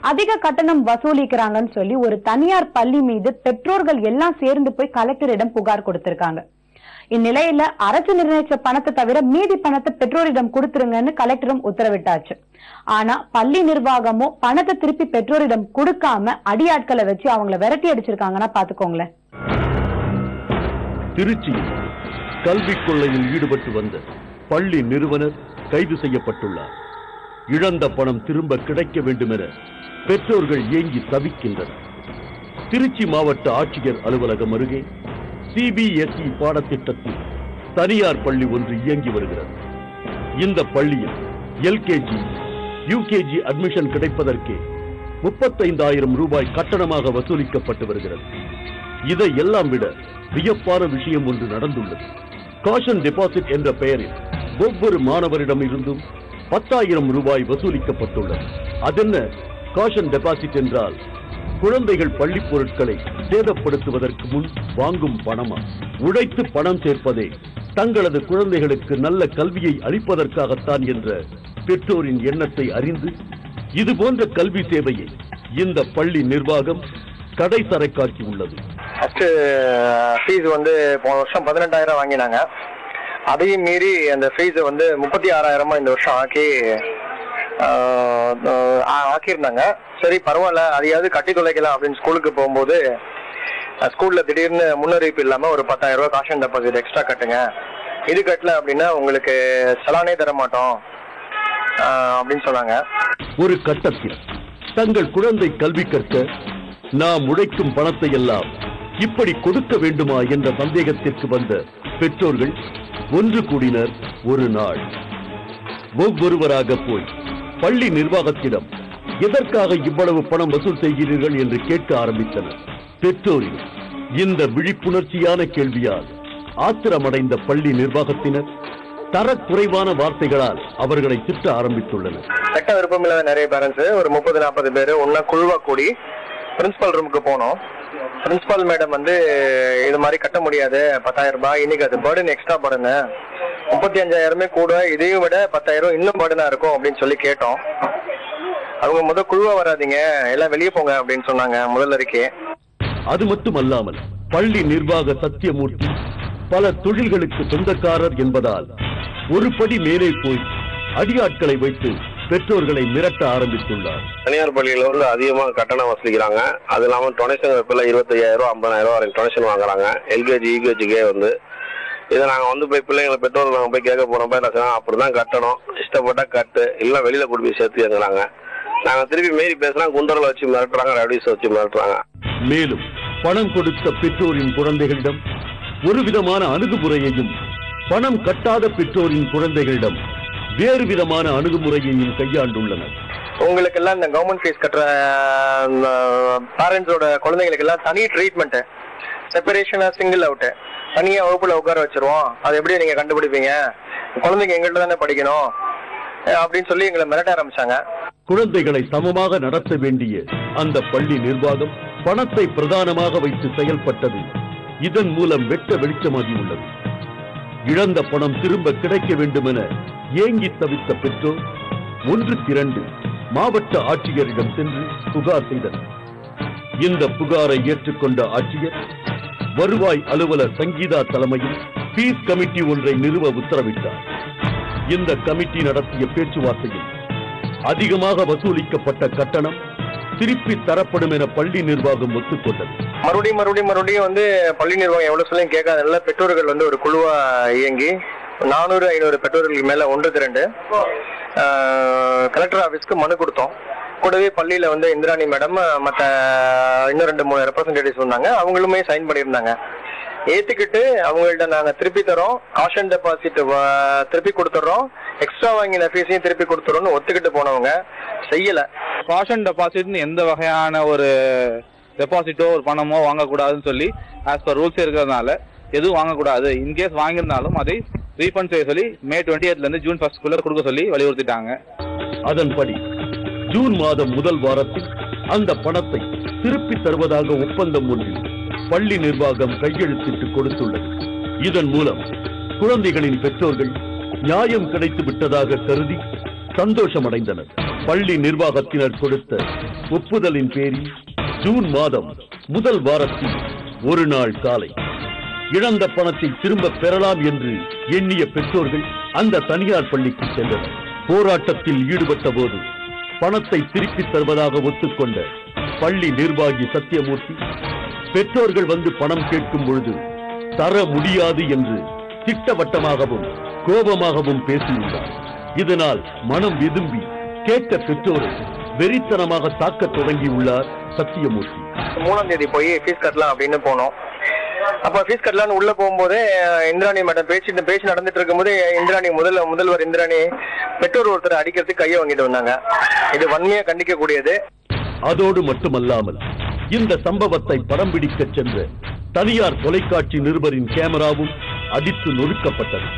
அதிக கட்டணம் வசூலிக்கிறாங்கன்னு சொல்லி ஒரு தனியார் பள்ளி மீது பெற்றோர்கள் எல்லாம் சேர்ந்து போய் கலெக்டரிடம் புகார் கொடுத்திருக்காங்க. இந்நிலையில அரசு நிர்ணயிச்ச பணத்தை தவிர மீதி பணத்தை பெற்றோரிடம் கொடுத்துருங்கன்னு கலெக்டரும் உத்தரவிட்டாச்சு. ஆனா பள்ளி நிர்வாகமோ பணத்தை திருப்பி பெற்றோரிடம் கொடுக்காம அடியாட்களை வச்சு அவங்கள விரட்டி அடிச்சிருக்காங்கன்னா பாத்துக்கோங்களேன். திருச்சியில் கல்வி கொள்ளையில் ஈடுபட்டு வந்த பள்ளி நிறுவனர் கைது செய்யப்பட்டுள்ளார். இழந்த பணம் திரும்ப கிடைக்க வேண்டும் என பெற்றோர்கள் ஏங்கி தவிக்கின்றனர். திருச்சி மாவட்ட ஆட்சியர் அலுவலகம் அருகே சிபிஎஸ்இ பாடத்திட்டத்தில் தனியார் பள்ளி ஒன்று இயங்கி வருகிறது. இந்த பள்ளியில் எல்கேஜி யூகேஜி அட்மிஷன் கிடைப்பதற்கே 35,000 ரூபாய் கட்டணமாக வசூலிக்கப்பட்டு வருகிறது. இதை எல்லாம் விட வியப்பான விஷயம் ஒன்று நடந்துள்ளது. காஷன் டெபாசிட் என்ற பெயரில் ஒவ்வொரு மாணவரிடம் இருந்தும் 10,000 ரூபாய் வசூலிக்கப்பட்டுள்ளது. அதென்ன காஷன் டெபாசிட் என்றால் குழந்தைகள் பள்ளி பொருட்களை சேதப்படுத்துவதற்கு முன் வாங்கும் பணமா? உழைத்து பணம் சேர்ப்பதே தங்களது குழந்தைகளுக்கு நல்ல கல்வியை அளிப்பதற்காகத்தான் என்ற பெற்றோரின் எண்ணத்தை அறிந்து இதுபோன்ற கல்வி சேவையை இந்த பள்ளி நிர்வாகம் கடைசரைக்காக்கி உள்ளது. ஃபீஸ் போன வருஷம் 18,000 வாங்கினாங்க. அதையும் மீறி அந்த ஃபீஸை 36,000 இந்த வருஷம் ஆக்கியிருந்தாங்க. சரி பரவாயில்ல, அதையாவது கட்டி தொலைக்கலாம் அப்படின்னு ஸ்கூலுக்கு போகும்போது ஸ்கூல்ல திடீர்னு முன்னறிவிப்பு இல்லாம ஒரு 10,000 ரூபாய் காஷன் டெபாசிட் எக்ஸ்ட்ரா கட்டுங்க, இது கட்டல அப்படின்னா உங்களுக்கு சலானே தர மாட்டோம் அப்படின்னு சொன்னாங்க. ஒரு கட்டத்தில் தங்கள் குழந்தை கல்வி கற்க நாம் உழைக்கும் பணத்தை எல்லாம் இப்படி கொடுக்க வேண்டுமா என்ற சந்தேகத்திற்கு வந்த பெற்றோர்கள் ஒன்று கூடினர். ஒரு நாள் ஒவ்வொருவராக போய் பள்ளி நிர்வாகத்திடம் எதற்காக இவ்வளவு பணம் வசூல் செய்கிறீர்கள் என்று கேட்க ஆரம்பித்தனர். பெற்றோரின் இந்த விழிப்புணர்ச்சியான கேள்வியால் ஆத்திரமடைந்த பள்ளி நிர்வாகத்தினர் தரக்குறைவான வார்த்தைகளால் அவர்களை திட்ட ஆரம்பித்துள்ளனர். சட்ட விருப்பமில்லாத நிறைய பேரண்ட்ஸ் ஒரு 30-40 பேர் ஒன்னா குழுவா கூடி பிரின்சிபல் ரூமுக்கு போனோம். பிரின்சிபல் மேடம் இது மாதிரி கட்ட முடியாது 10,000 ரூபாய், இன்னைக்கு அது பர்டன் எக்ஸ்ட்ரா பர்டன் 35,000 கூட, இதையும் விட 10,000 இன்னும் பர்டனா இருக்கும் அப்படின்னு சொல்லி கேட்டோம். அவங்க குழுவா வராதிங்க, எல்லாம் வெளியே போங்க அப்படின்னு சொன்னாங்க முதல் அறிக்கை. அது மட்டுமல்லாமல் பள்ளி நிர்வாக சத்தியமூர்த்தி பல தொழில்களுக்கு சொந்தக்காரர் என்பதால் ஒரு படி மேலே போய் அடியாட்களை வைத்து பெற்றோர்களை மிரட்ட ஆரம்பித்துள்ளார். தனியார் பள்ளியில அதிகமாக கட்டணம் வசூலிக்கிறாங்க. அது இல்லாமல் டொனேஷன் 25,000 50,000 வரைக்கும் டொனேஷன் வாங்குறாங்க. எல்கேஜி யூகேஜிக்கே இதை நாங்கள் போய் பிள்ளைங்களை பெற்றோர்கள் நாங்கள் போய் கேட்க போனோம். அப்படிதான் கட்டணும், இஷ்டப்பட்டா கட்டு, இல்லை வெளியில கொண்டு போய் சேர்த்து எங்கிறாங்க. நாங்கள் திருப்பி மீறி பேசினா குண்டர்களை வச்சு மிரட்டுறாங்க, ரவுடிஸ் வச்சு மிரட்டுறாங்க. மேலும் பணம் கொடுத்த பெற்றோரின் குழந்தைகளிடம் ஒரு விதமான அணுகுமுறையையும் பணம் கட்டாத பெற்றோரின் குழந்தைகளிடம் வேறு விதமான அணுகுமுறையையும் கையாண்டுள்ளனர். உங்களுக்கு எல்லாம் இந்த கவர்மெண்ட் ஃபீஸ் கட்டுற பேரண்ட்ஸோட குழந்தைகளுக்கு எல்லாம் தனி ட்ரீட்மெண்ட், செப்பரேஷனா சிங்கிள் அவுட், தனியா வகுப்புல உட்கார வச்சிருவோம், அது எப்படி நீங்க கண்டுபிடிப்பீங்க, குழந்தைங்க எங்கள்கிட்ட தானே படிக்கணும் அப்படின்னு சொல்லி எங்களை மிரட்ட ஆரம்பிச்சாங்க. குழந்தைகளை சமமாக நடத்த வேண்டிய அந்த பள்ளி நிர்வாகம் பணத்தை பிரதானமாக வைத்து செயல்பட்டது இதன் மூலம் வெட்ட வெளிச்சமாகி உள்ளது. இழந்த பணம் திரும்ப கிடைக்க வேண்டும் என ஏங்கி தவித்த பெற்றோர் ஒன்று திரண்டு மாவட்ட ஆட்சியரிடம் சென்று புகார் செய்தனர். இந்த புகாரை ஏற்றுக்கொண்ட ஆட்சியர் வருவாய் அலுவலர் சங்கீதா தலைமையில் பீஸ் கமிட்டி ஒன்றை நிறுவ உத்தரவிட்டார். இந்த கமிட்டி நடத்திய பேச்சுவார்த்தையில் அதிகமாக வசூலிக்கப்பட்ட கட்டணம் திருப்பி தரப்படும் என பள்ளி நிர்வாகம் ஒத்துக்கொண்டது. மறுபடியும் பள்ளி நிர்வாகம் எவ்வளவு சொல்லியும் கேட்காத பெற்றோர்கள் ஒரு குழுவா இயங்கி 400-500 பெற்றோர்களுக்கு மேல ஒன்று திரண்டு கலெக்டர் ஆபீஸ்க்கு மனு கொடுத்தோம். கூடவே பள்ளியில இந்திராணி மேடம் மற்ற இன்னும் 2-3 ரெப்ரசன்டேட்டிவ்ஸ் வந்தாங்க. அவங்களுமே சைன் பண்ணியிருந்தாங்க. ஏத்துக்கிட்டு அவங்கள்ட்ட நாங்க திருப்பி தரோம், காஷன் டெபாசிட் திருப்பி கொடுத்துறோம், எக்ஸ்ட்ரா வாங்கின ஃபீஸையும் திருப்பி கொடுத்துறோம்னு ஒத்துக்கிட்டு போனவங்க செய்யல. காஷன் டெபாசிட்னு எந்த வகையான ஒரு டெபாசிட்டோ ஒரு பணமோ வாங்கக்கூடாதுன்னு சொல்லி ஆஸ் பர் ரூல்ஸ் இருக்கிறதுனால எதுவும் வாங்கக்கூடாது. இன்கேஸ் வாங்கியிருந்தாலும் அதை ரீஃபண்ட் செய்ய சொல்லி மே 20th ஜூன் 1 கொடுக்க சொல்லி வலியுறுத்திட்டாங்க. அதன்படி ஜூன் மாதம் முதல் வாரத்தில் அந்த பணத்தை திருப்பி தருவதாக ஒப்பந்தம் ஒன்றில் பள்ளி நிர்வாகம் கையெழுத்திட்டு கொடுத்துள்ளது. இதன் மூலம் குழந்தைகளின் பெற்றோர்கள் நியாயம் கிடைத்து விட்டதாக கருதி சந்தோஷமடைந்தனர். பள்ளி நிர்வாகத்தினர் கொடுத்த ஒப்புதலின் பேரில் ஜூன் மாதம் முதல் வாரத்தில் ஒரு நாள் காலை இழந்த பணத்தை திரும்ப பெறலாம் என்று எண்ணிய பெற்றோர்கள் அந்த தனியார் பள்ளிக்கு சென்றனர். போராட்டத்தில் ஈடுபட்ட போது பணத்தை திருப்பித் தருவதாக ஒத்துக்கொண்ட பள்ளி நிர்வாகி சத்தியமூர்த்தி பெற்றோர்கள் வந்து பணம் கேட்கும் பொழுது தர முடியாது என்று திட்டவட்டமாகவும் கோபமாகவும் பேசியுள்ளார். இதனால் மனம் விதும்பி கேட்ட பெற்றோரை வெறித்தனமாக தாக்க தொடங்கியுள்ளார் சத்தியமூர்த்தி. 3ஆம் தேதி போய் ஃபீஸ் கட்டலாம் அப்படின்னு போனோம். அப்ப ஃபீஸ் கட்டலான்னு உள்ள போகும்போது இந்திராணி மேடம் பேச்சு நடந்துட்டு இருக்கும்போது இந்திராணி முதல்வர் இந்திராணி பெற்றோர் ஒருத்தர் அடிக்கிறதுக்கு கையை வாங்கிட்டு வந்தாங்க. இது வன்மையா கண்டிக்க கூடியது. அதோடு மட்டுமல்லாமல் இந்த சம்பவத்தை படம் பிடிக்க சென்ற தனியார் தொலைக்காட்சி நிருபரின் கேமராவும் அடித்து நொறுக்கப்பட்டது.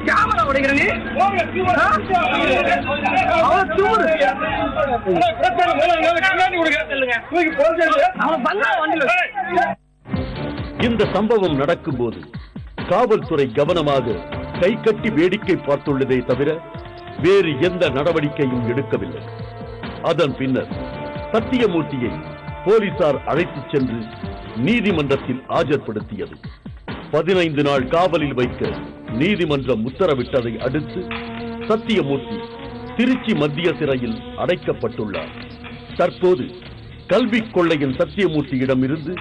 கேமரா உடைக்கிறேன் இந்த சம்பவம் நடக்கும்போது காவல்துறை கவனமாக கை கட்டி வேடிக்கை பார்த்துள்ளதே தவிர வேறு எந்த நடவடிக்கையும் எடுக்கவில்லை. அதன் பின்னர் சத்தியமூர்த்தியை போலீசார் அழைத்துச் சென்று நீதிமன்றத்தில் ஆஜர்படுத்தியது. 15 நாள் காவலில் வைக்க நீதிமன்றம் உத்தரவிட்டதை அடுத்து சத்தியமூர்த்தி திருச்சி மத்திய சிறையில் அடைக்கப்பட்டுள்ளார். தற்போது கல்விக் கொள்ளையின் சத்தியமூர்த்தியிடம் இருந்து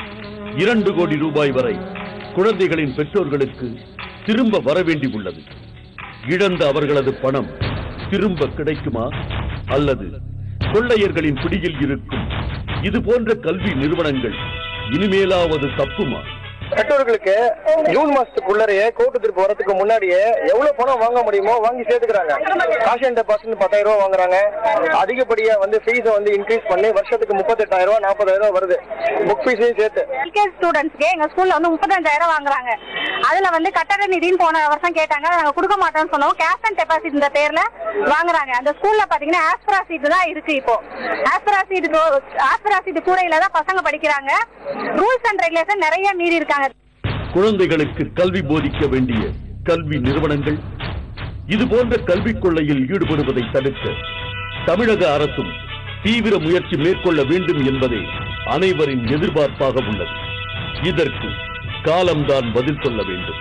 2 கோடி ரூபாய் வரை குழந்தைகளின் பெற்றோர்களுக்கு திரும்ப வரவேண்டி உள்ளது. இழந்த அவர்களது பணம் திரும்ப கிடைக்குமா அல்லது கொள்ளையர்களின் பிடியில் இருக்கும் இது போன்ற கல்வி நிறுவனங்கள் இனிமேலாவது தப்புமா? பெற்றோர்களுக்கு ஜூன் மாசத்துக்குள்ளரையே கோர்ட்டு திருப்பி வரதுக்கு முன்னாடியே எவ்வளவு பணம் வாங்க முடியுமோ வாங்கி சேர்த்துக்கிறாங்க. காஷ் அண்ட் டெபாசிட் 10,000 ரூபாய் வாங்குறாங்க. அதிகப்படியா ஃபீஸ இன்க்ரீஸ் பண்ணி வருஷத்துக்கு 38,000 ரூபாய் 40,000 ரூபாய் வருது. புக் ஃபீஸையும் சேர்த்து எல்கேஜி ஸ்டூடெண்ட்ஸ்க்கு எங்க ஸ்கூல்ல 35,000 வாங்குறாங்க. அதுல கட்டட நிதின்னு போன வருஷம் கேட்டாங்க, நாங்க கொடுக்க மாட்டோம்னு சொன்னோம். கேஷ் அண்ட் டெபாசிட் இந்த பேர்ல வாங்குறாங்க. அந்த ஸ்கூல்ல பாத்தீங்கன்னா ஆஸ்பிரா சீட் தான் இருக்கு. இப்போ ஆஸ்பிரா சீட் கூடையில தான் பசங்க படிக்கிறாங்க. ரூல்ஸ் அண்ட் ரெகுலேஷன் நிறைய மீறி இருக்காங்க. குழந்தைகளுக்கு கல்வி போதிக்க வேண்டிய கல்வி நிறுவனங்கள் இதுபோன்ற கல்விக் கொள்ளையில் ஈடுபடுவதை தடுக்க தமிழக அரசும் தீவிர முயற்சி மேற்கொள்ள வேண்டும் என்பதே அனைவரின் எதிர்பார்ப்பாக உள்ளது. இதற்கு காலம்தான் பதில் சொல்ல வேண்டும்.